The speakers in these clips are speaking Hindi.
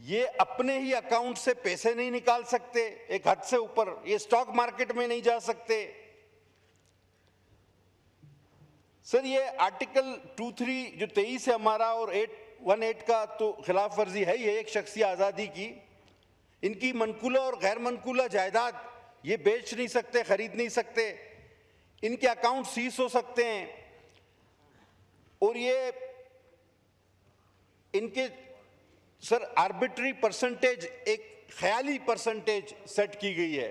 ये अपने ही अकाउंट से पैसे नहीं निकाल सकते, एक हद से ऊपर ये स्टॉक मार्केट में नहीं जा सकते। सर ये आर्टिकल 23 जो 23 है हमारा और 818 का तो खिलाफ वर्जी है ही है, एक शख्सी आज़ादी की। इनकी मनकूला और गैर मनकूला जायदाद ये बेच नहीं सकते, खरीद नहीं सकते, इनके अकाउंट सीज हो सकते हैं और ये इनके सर आर्बिट्री परसेंटेज, एक ख्याली परसेंटेज सेट की गई है,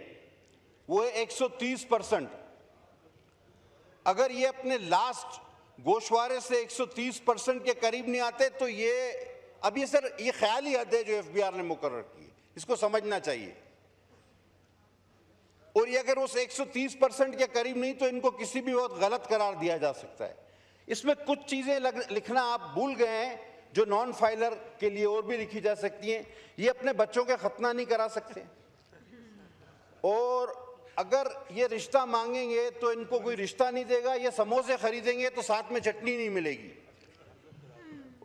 वो है 130%। अगर ये अपने लास्ट गोशवारे से 130% के करीब नहीं आते तो ये अब ये सर ये ख्याली हद है जो एफबीआर ने मुकर्रर की है, इसको समझना चाहिए। और ये अगर उस 130% के करीब नहीं तो इनको किसी भी वक्त गलत करार दिया जा सकता है। इसमें कुछ चीजें लिखना आप भूल गए हैं जो नॉन फाइलर के लिए और भी लिखी जा सकती हैं। ये अपने बच्चों के खतना नहीं करा सकते और अगर ये रिश्ता मांगेंगे तो इनको कोई रिश्ता नहीं देगा, ये समोसे खरीदेंगे तो साथ में चटनी नहीं मिलेगी,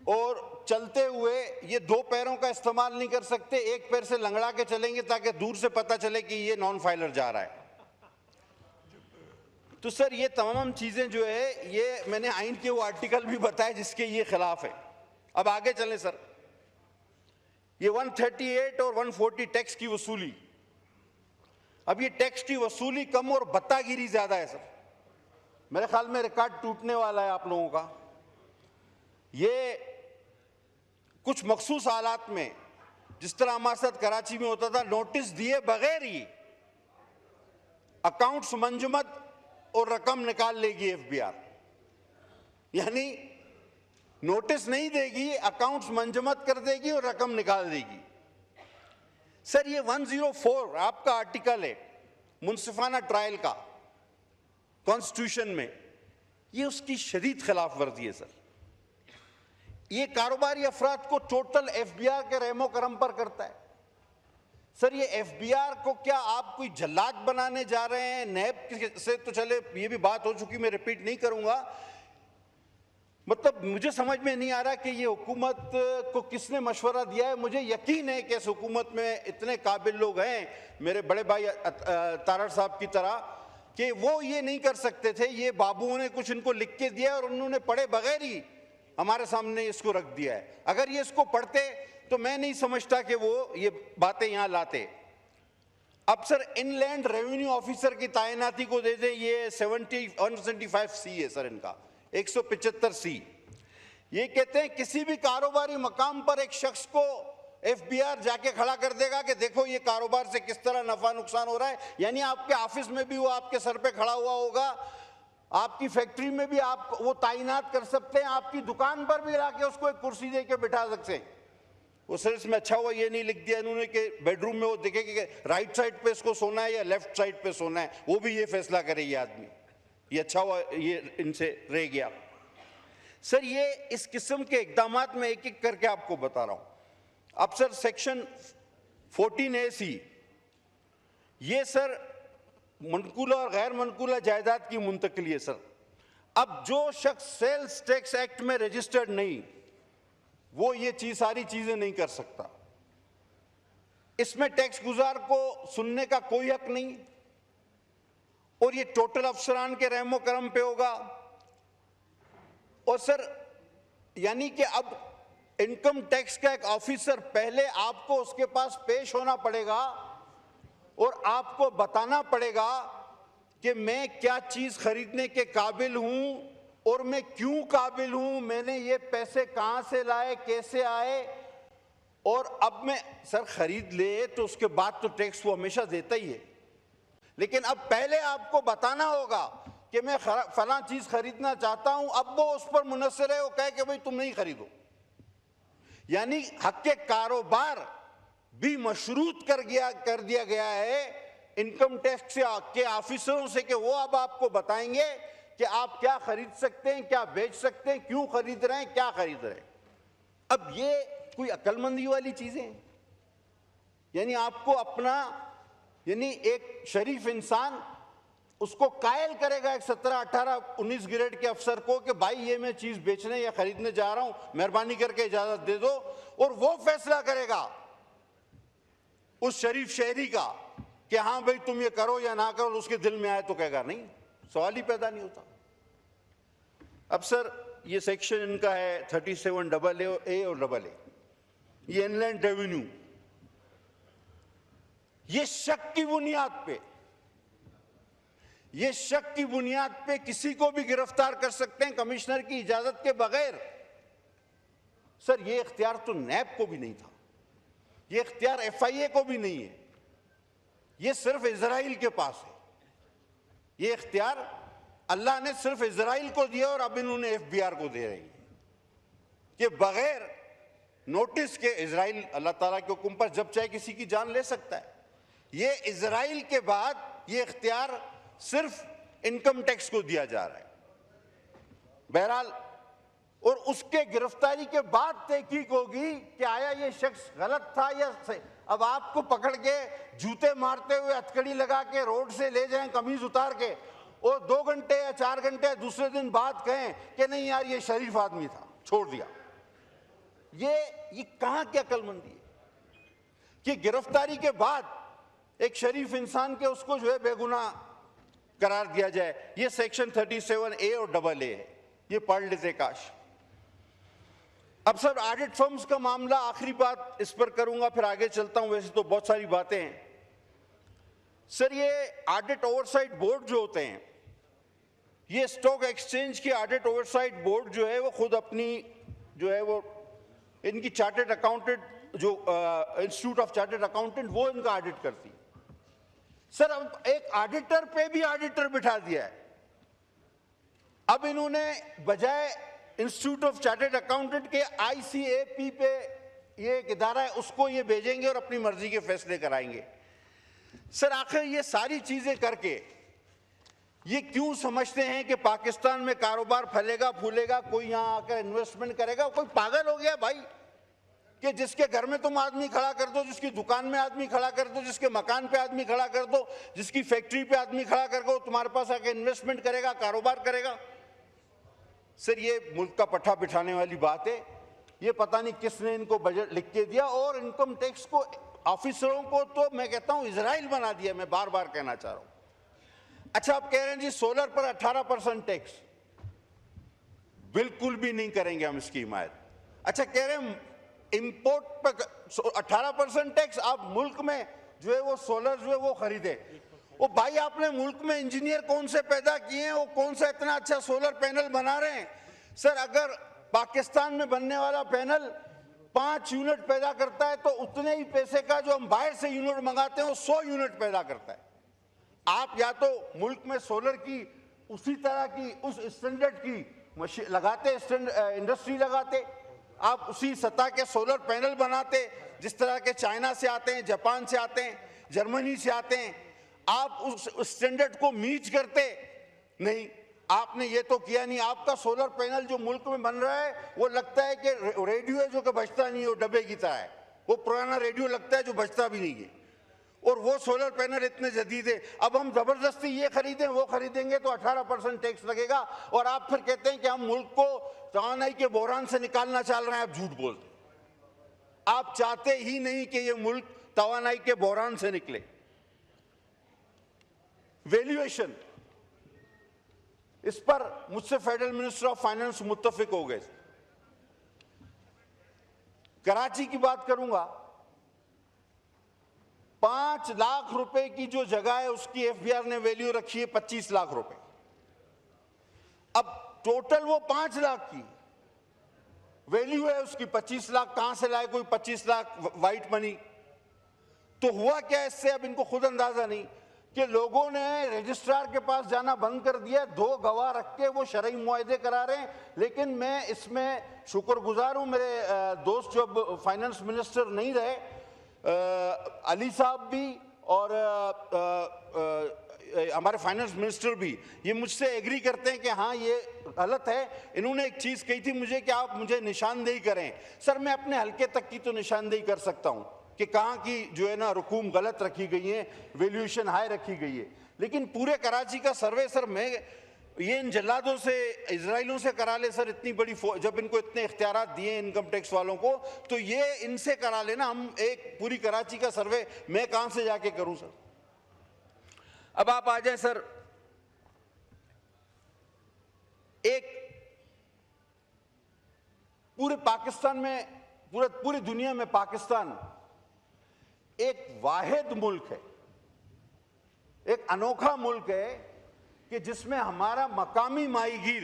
और चलते हुए ये दो पैरों का इस्तेमाल नहीं कर सकते, एक पैर से लंगड़ा के चलेंगे ताकि दूर से पता चले कि ये नॉन फाइलर जा रहा है। तो सर ये तमाम चीजें जो है ये मैंने आइन के वो आर्टिकल भी बताए जिसके ये खिलाफ है। अब आगे चलें सर, ये 138 और 140 टैक्स की वसूली। अब ये टैक्स की वसूली कम और बत्तागिरी ज्यादा है सर, मेरे ख्याल में रिकॉर्ड टूटने वाला है आप लोगों का। ये कुछ मखसूस हालात में, जिस तरह हमारे साथ कराची में होता था, नोटिस दिए बगैर ही अकाउंट्स मंजमद और रकम निकाल लेगी एफबीआर, यानी नोटिस नहीं देगी, अकाउंट्स मंजमद कर देगी और रकम निकाल देगी। सर ये 104 आपका आर्टिकल है मुनसिफाना ट्रायल का कॉन्स्टिट्यूशन में, ये उसकी शदीद खिलाफ वर्जी है सर। ये कारोबारी अफराद को टोटल एफबीआर के रहमो करम पर करता है। सर ये एफबीआर को क्या आप कोई जल्लाद बनाने जा रहे हैं? नैब से तो चले ये भी बात हो चुकी, मैं रिपीट नहीं करूंगा। मतलब मुझे समझ में नहीं आ रहा कि ये हुकूमत को किसने मशवरा दिया है। मुझे यकीन है कि इस हुकूमत में इतने काबिल लोग हैं, मेरे बड़े भाई तारड़ साहब की तरह, कि वो ये नहीं कर सकते थे। ये बाबुओं ने कुछ इनको लिख के दिया और उन्होंने पढ़े बगैर ही हमारे सामने इसको रख दिया है। अगर ये इसको पढ़ते तो मैं नहीं समझता कि वो ये बातें यहां लाते। अब सर इनलैंड रेवेन्यू ऑफिसर की तैनाती को दे दें, ये 175C है सर इनका, 175C। ये कहते हैं किसी भी कारोबारी मकाम पर एक शख्स को एफबीआर जाके खड़ा कर देगा कि देखो ये कारोबार से किस तरह नफा नुकसान हो रहा है। यानी आपके ऑफिस में भी वो आपके सर पे खड़ा हुआ होगा, आपकी फैक्ट्री में भी आप वो तैनात कर सकते हैं, आपकी दुकान पर भी लाके उसको एक कुर्सी दे के बिठा सकते हैं। वो सर इसमें अच्छा हुआ ये नहीं लिख दिया इन्होंने कि बेडरूम में वो देखे कि राइट साइड पे इसको सोना है या लेफ्ट साइड पे सोना है, वो भी ये फैसला करे ये आदमी। ये अच्छा हुआ ये इनसे रह गया। सर ये इस किस्म के इकदामात में एक एक करके आपको बता रहा हूं। अब सर सेक्शन 14AC, ये सर मनकूला और गैर मनकूला जायदाद की मुंतकली है सर। अब जो शख्स सेल्स टैक्स एक्ट में रजिस्टर्ड नहीं, वो ये सारी चीजें नहीं कर सकता। इसमें टैक्स गुजार को सुनने का कोई हक नहीं, और ये टोटल अफसरान के रहमो करम पे होगा। और सर यानी कि अब इनकम टैक्स का एक ऑफिसर, पहले आपको उसके पास पेश होना पड़ेगा और आपको बताना पड़ेगा कि मैं क्या चीज खरीदने के काबिल हूं और मैं क्यों काबिल हूं, मैंने ये पैसे कहां से लाए, कैसे आए। और अब मैं सर खरीद ले तो उसके बाद तो टैक्स वो हमेशा देता ही है, लेकिन अब पहले आपको बताना होगा कि मैं फलां चीज खरीदना चाहता हूं। अब वो उस पर मुनस्सर है, वो कहे कि भाई तुम नहीं खरीदो। यानी हक के कारोबार भी मशरूत कर दिया गया है इनकम टैक्स के ऑफिसरों से कि वो अब आपको बताएंगे कि आप क्या खरीद सकते हैं, क्या बेच सकते हैं, क्यों खरीद रहे हैं, क्या खरीद रहे हैं। अब ये कोई अक्लमंदी वाली चीजें हैं? यानी आपको अपना, यानी एक शरीफ इंसान उसको कायल करेगा एक 17, 18, 19 ग्रेड के अफसर को कि भाई ये मैं चीज बेचने या खरीदने जा रहा हूं, मेहरबानी करके इजाजत दे दो, और वो फैसला करेगा उस शरीफ शहरी का कि हाँ भाई तुम ये करो या ना करो, उसके दिल में आए तो कहेगा नहीं, सवाल ही पैदा नहीं होता। अब सर ये सेक्शन इनका है 37AA और AA, ये इनलैंड रेवेन्यू, ये शक की बुनियाद पे किसी को भी गिरफ्तार कर सकते हैं कमिश्नर की इजाजत के बगैर। सर ये इख्तियार तो नैब को भी नहीं था, ये इख्तियार FIA को भी नहीं है, ये सिर्फ इजराइल के पास है। ये इख्तियार अल्लाह ने सिर्फ इजराइल को दिया और अब इन्होंने FBR को दे रही है कि बगैर नोटिस के इजराइल अल्लाह ताला के हुक्म पर जब चाहे किसी की जान ले सकता है। ये इजराइल के बाद ये इख्तियार सिर्फ इनकम टैक्स को दिया जा रहा है। बहरहाल, और उसके गिरफ्तारी के बाद तहकीक होगी कि आया ये शख्स गलत था या सही। अब आपको पकड़ के जूते मारते हुए हथकड़ी लगा के रोड से ले जाएं कमीज उतार के, और 2 घंटे या 4 घंटे दूसरे दिन बाद कहें कि नहीं यार ये शरीफ आदमी था, छोड़ दिया। ये कहां की अक्लमंदी है कि गिरफ्तारी के बाद एक शरीफ इंसान के उसको जो है बेगुनाह करार दिया जाए। ये सेक्शन 37A और AA है, ये पढ़ लेते काश। अब सर ऑडिट फर्म्स का मामला, आखिरी बात इस पर करूंगा फिर आगे चलता हूं, वैसे तो बहुत सारी बातें हैं। सर ये ऑडिट ओवरसाइट बोर्ड जो होते हैं, ये स्टॉक एक्सचेंज की ऑडिट ओवरसाइट बोर्ड जो है वो खुद अपनी जो है वो इनकी चार्टर्ड अकाउंटेंट जो इंस्टीट्यूट ऑफ चार्टर्ड अकाउंटेंट वो इनका ऑडिट करती है। सर अब एक ऑडिटर पे भी ऑडिटर बिठा दिया है। अब इन्होंने बजाय इंस्टीट्यूट ऑफ चार्टर्ड अकाउंटेंट के ICAP पे ये एक इदारा है उसको ये भेजेंगे और अपनी मर्जी के फैसले कराएंगे। सर आखिर ये सारी चीजें करके ये क्यों समझते हैं कि पाकिस्तान में कारोबार फैलेगा फूलेगा, कोई यहां आकर इन्वेस्टमेंट करेगा? कोई पागल हो गया भाई कि जिसके घर में तुम आदमी खड़ा कर दो, जिसकी दुकान में आदमी खड़ा कर दो, जिसके मकान पे आदमी खड़ा कर दो, जिसकी फैक्ट्री पे आदमी खड़ा कर दो, तुम्हारे पास आके इन्वेस्टमेंट करेगा, कारोबार करेगा। सर ये मुल्क का पट्टा बिठाने वाली बात है। ये पता नहीं किसने इनको बजट लिख के दिया, और इनकम टैक्स को ऑफिसरों को तो मैं कहता हूं इजराइल बना दिया। मैं बार बार कहना चाह रहा हूं। अच्छा आप कह रहे हैं जी सोलर पर 18% टैक्स, बिल्कुल भी नहीं करेंगे हम इसकी हिमायत। अच्छा कह रहे हैं इंपोर्ट पर 18% टैक्स, आप मुल्क में जो है वो सोलर जो है वो खरीदे। वो भाई आपने मुल्क में इंजीनियर कौन से पैदा किए हैं, वो कौन सा इतना अच्छा सोलर पैनल बना रहे हैं? सर अगर पाकिस्तान में बनने वाला पैनल 5 यूनिट पैदा करता है तो उतने ही पैसे का जो हम बाहर से यूनिट मंगाते हैं वो 100 यूनिट पैदा करता है। आप या तो मुल्क में सोलर की उसी तरह की उस स्टैंडर्ड की लगाते, इंडस्ट्री लगाते, आप उसी सतह के सोलर पैनल बनाते जिस तरह के चाइना से आते हैं, जापान से आते हैं, जर्मनी से आते हैं। आप उस स्टैंडर्ड को मीट करते नहीं, आपने ये तो किया नहीं। आपका सोलर पैनल जो मुल्क में बन रहा है वो लगता है कि रेडियो है जो कि बजता नहीं है, वो डब्बे की तरह है, वो पुराना रेडियो लगता है जो बजता भी नहीं है। और वो सोलर पैनल इतने जदीद है, अब हम जबरदस्ती ये खरीदें वो खरीदेंगे तो 18% टैक्स लगेगा। और आप फिर कहते हैं कि हम मुल्क को तवानाई के बहरान से निकालना चाह रहे हैं। आप झूठ बोलते, आप चाहते ही नहीं कि ये मुल्क तवानाई के बहरान से निकले। वैल्यूएशन, इस पर मुझसे फेडरल मिनिस्टर ऑफ फाइनेंस मुत्तफिक हो गए। कराची की बात करूंगा, 5 लाख रुपए की जो जगह है उसकी FBR ने वैल्यू रखी है 25 लाख रुपए। अब टोटल वो 5 लाख की वैल्यू है, उसकी 25 लाख कहां से लाए कोई 25 लाख वाइट मनी? तो हुआ क्या इससे, अब इनको खुद अंदाजा नहीं कि लोगों ने रजिस्ट्रार के पास जाना बंद कर दिया, 2 गवाह रख के वो शरई मुआहदे करा रहे हैं। लेकिन मैं इसमें शुक्रगुजार हूं, मेरे दोस्त जो अब फाइनेंस मिनिस्टर नहीं रहे, अली साहब भी और हमारे फाइनेंस मिनिस्टर भी, ये मुझसे एग्री करते हैं कि हाँ ये गलत है। इन्होंने एक चीज़ कही थी मुझे कि आप मुझे निशानदेही करें। सर मैं अपने हल्के तक की तो निशानदेही कर सकता हूँ कि कहाँ की जो है ना रकूम गलत रखी गई है, वैल्यूएशन हाई रखी गई है, लेकिन पूरे कराची का सर्वे सर मैं ये इन जल्लादों से, इजराइलों से करा ले सर, इतनी बड़ी जब इनको इतने इख्तियारात दिए इनकम टैक्स वालों को, तो ये इनसे करा लेना। हम एक पूरी कराची का सर्वे मैं कहां से जाके करूं सर? अब आप आ जाए सर, एक पूरे पाकिस्तान में, पूरी दुनिया में पाकिस्तान एक वाहिद मुल्क है, एक अनोखा मुल्क है कि जिसमें हमारा मकामी माहीगीर।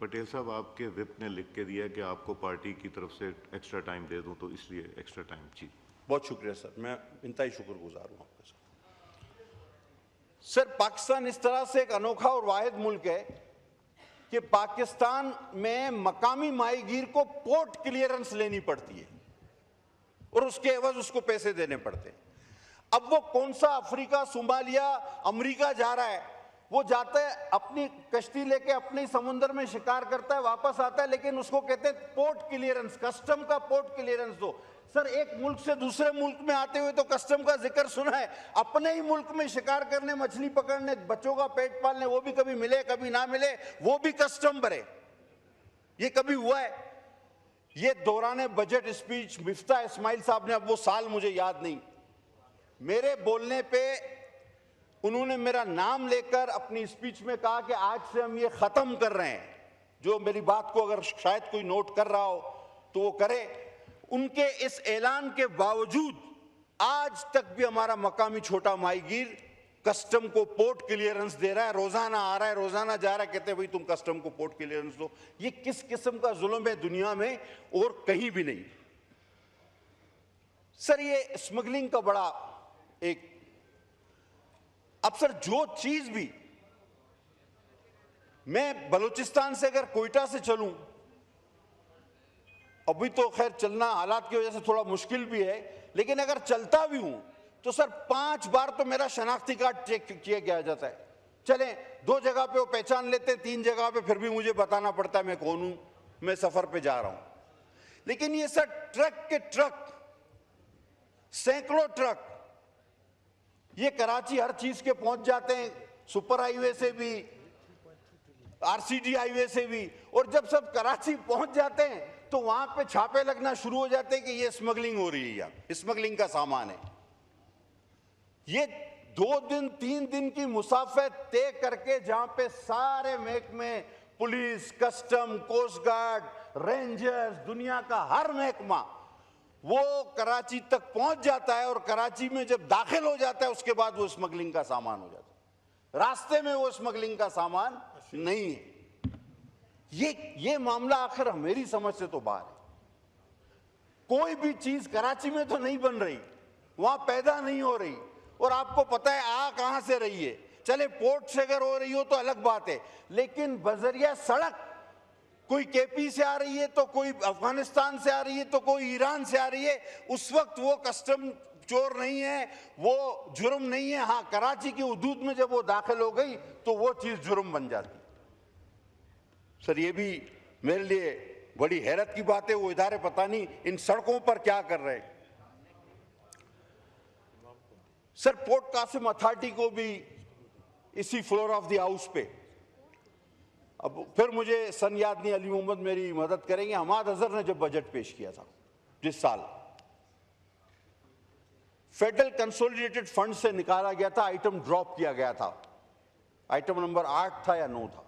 पटेल साहब, आपके विप ने लिख के दिया कि आपको पार्टी की तरफ से एक्स्ट्रा टाइम दे दूं, तो इसलिए एक्स्ट्रा टाइम। जी बहुत शुक्रिया सर, मैं इंतहाई शुक्रगुजार हूं आपका सर। पाकिस्तान इस तरह से एक अनोखा और वाहिद मुल्क है कि पाकिस्तान में मकामी माहीगीर को पोर्ट क्लियरेंस लेनी पड़ती है और उसके एवज उसको पैसे देने पड़ते हैं। अब वो कौन सा अफ्रीका, सोमालिया, अमेरिका जा रहा है, वो जाता है अपनी कश्ती लेके अपने ही समुद्र में शिकार करता है, वापस आता है, लेकिन उसको कहते हैं पोर्ट क्लियरेंस, कस्टम का पोर्ट क्लियरेंस दो। सर, एक मुल्क से दूसरे मुल्क में आते हुए तो कस्टम का जिक्र सुना है, अपने ही मुल्क में शिकार करने, मछली पकड़ने, बच्चों का पेट पालने, वो भी कभी मिले कभी ना मिले, वो भी कस्टम भरे। ये कभी हुआ है? ये दौरान बजट स्पीच मिफ्ता इस्माइल साहब ने, अब वो साल मुझे याद नहीं, मेरे बोलने पे उन्होंने मेरा नाम लेकर अपनी स्पीच में कहा कि आज से हम ये खत्म कर रहे हैं। जो मेरी बात को अगर शायद कोई नोट कर रहा हो तो वो करे। उनके इस ऐलान के बावजूद आज तक भी हमारा मकामी छोटा माहीगीर कस्टम को पोर्ट क्लियरेंस दे रहा है, रोजाना आ रहा है, रोजाना जा रहा है, कहते हैं भाई तुम कस्टम को पोर्ट क्लियरेंस दो। ये किस किस्म का जुल्म है दुनिया में और कहीं भी नहीं। सर, ये स्मगलिंग का बड़ा एक, अब सर जो चीज भी, मैं बलूचिस्तान से अगर कोयटा से चलूं, अभी तो खैर चलना हालात की वजह से थोड़ा मुश्किल भी है, लेकिन अगर चलता भी हूं तो सर 5 बार तो मेरा शनाख्ती कार्ड चेक किया गया जाता है। चले 2 जगह पे वो पहचान लेते, 3 जगह पे फिर भी मुझे बताना पड़ता है मैं कौन हूं, मैं सफर पे जा रहा हूं। लेकिन ये सर ट्रक के ट्रक, सैकड़ों ट्रक ये कराची हर चीज के पहुंच जाते हैं, सुपर हाईवे से भी, आरसीडी हाईवे से भी, और जब सब कराची पहुंच जाते हैं तो वहां पे छापे लगना शुरू हो जाते हैं कि ये स्मगलिंग हो रही है, या स्मगलिंग का सामान है। ये 2 दिन 3 दिन की मुसाफिर तय करके जहां पे सारे महकमे, police, custom, coast guard, rangers, दुनिया का हर महकमा वो कराची तक पहुंच जाता है, और कराची में जब दाखिल हो जाता है उसके बाद वो स्मगलिंग का सामान हो जाता है। रास्ते में वो स्मगलिंग का सामान नहीं है। ये मामला आखिर मेरी समझ से तो बाहर है। कोई भी चीज कराची में तो नहीं बन रही, वहां पैदा नहीं हो रही, और आपको पता है आ कहां से रही है। चले पोर्ट से अगर हो रही हो तो अलग बात है, लेकिन बजरिया सड़क कोई केपी से आ रही है, तो कोई अफगानिस्तान से आ रही है, तो कोई ईरान से आ रही है, उस वक्त वो कस्टम चोर नहीं है, वो जुर्म नहीं है। हाँ, कराची की हुदूद में जब वो दाखिल हो गई तो वो चीज जुर्म बन जाती। सर, ये भी मेरे लिए बड़ी हैरत की बात है, वो इदारे पता नहीं इन सड़कों पर क्या कर रहे हैं। सर, पोर्ट कासिम अथॉरिटी को भी इसी फ्लोर ऑफ द हाउस पे, अब फिर मुझे सन याद नहीं, अली मोहम्मद मेरी मदद करेंगे, हमाद अजहर ने जब बजट पेश किया था जिस साल, फेडरल कंसोलिडेटेड फंड से निकाला गया था, आइटम ड्रॉप किया गया था, आइटम नंबर 8 था या 9 था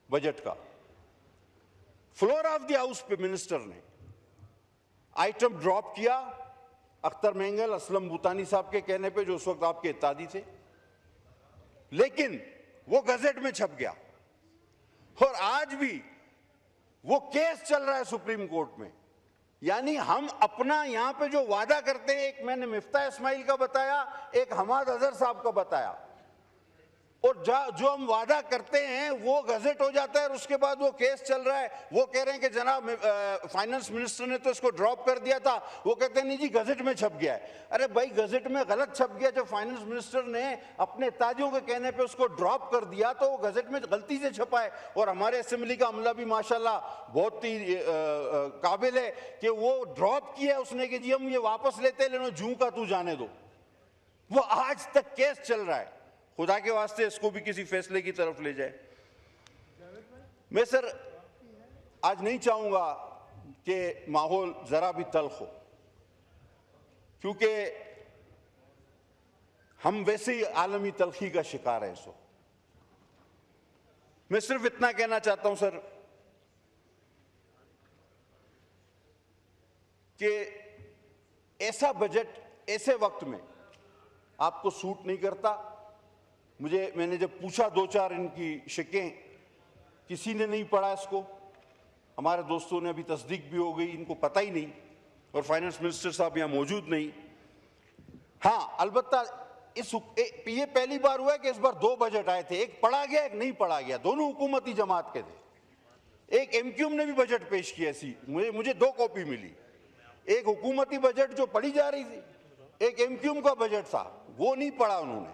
बजट का। फ्लोर ऑफ द हाउस पे मिनिस्टर ने आइटम ड्रॉप किया, अख्तर मेंगल, असलम बूतानी साहब के कहने पे, जो उस वक्त आपके इत्तादी थे, लेकिन वो गजेट में छप गया। और आज भी वो केस चल रहा है सुप्रीम कोर्ट में। यानी हम अपना यहां पे जो वादा करते हैं, एक मैंने मिफ्ता इस्माइल का बताया, एक हमाद अजहर साहब का बताया, और जो हम वादा करते हैं वो गजेट हो जाता है, और उसके बाद वो केस चल रहा है। वो कह रहे हैं कि जनाब फाइनेंस मिनिस्टर ने तो इसको ड्रॉप कर दिया था, वो कहते हैं नहीं जी गजेट में छप गया है। अरे भाई, गजेट में गलत छप गया, जो फाइनेंस मिनिस्टर ने अपने ताजियों के कहने पे उसको ड्रॉप कर दिया तो वो गजेट में गलती से छपा है। और हमारे असेंबली का अमला भी माशाल्लाह बहुत ही काबिल है कि वो ड्रॉप किया उसने कि जी हम ये वापस लेते, लेनो जूं का तू जाने दो। वो आज तक केस चल रहा है। खुदा के वास्ते इसको भी किसी फैसले की तरफ ले जाए। मैं सर आज नहीं चाहूंगा कि माहौल जरा भी तल्ख हो, क्योंकि हम वैसे ही आलमी तलखी का शिकार हैं इस वक्त। मैं सिर्फ इतना कहना चाहता हूं सर कि ऐसा बजट ऐसे वक्त में आपको सूट नहीं करता। मैंने जब पूछा दो चार इनकी शिकें, किसी ने नहीं पढ़ा इसको। हमारे दोस्तों ने अभी तस्दीक भी हो गई, इनको पता ही नहीं, और फाइनेंस मिनिस्टर साहब यहां मौजूद नहीं। हाँ, अलबत्ता ये पहली बार हुआ है कि इस बार दो बजट आए थे, एक पढ़ा गया एक नहीं पढ़ा गया, दोनों हुकूमती जमात के थे। एक एमक्यूएम ने भी बजट पेश किया, ऐसी मुझे दो कॉपी मिली, एक हुकूमती बजट जो पढ़ी जा रही थी, एक एमक्यूएम का बजट था, वो नहीं पढ़ा उन्होंने,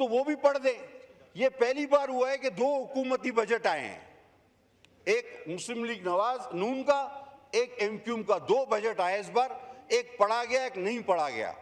तो वो भी पढ़ दें। ये पहली बार हुआ है कि दो हुकूमती बजट आए हैं, एक मुस्लिम लीग नवाज नून का, एक एमक्यूएम का, दो बजट आए इस बार, एक पढ़ा गया एक नहीं पढ़ा गया।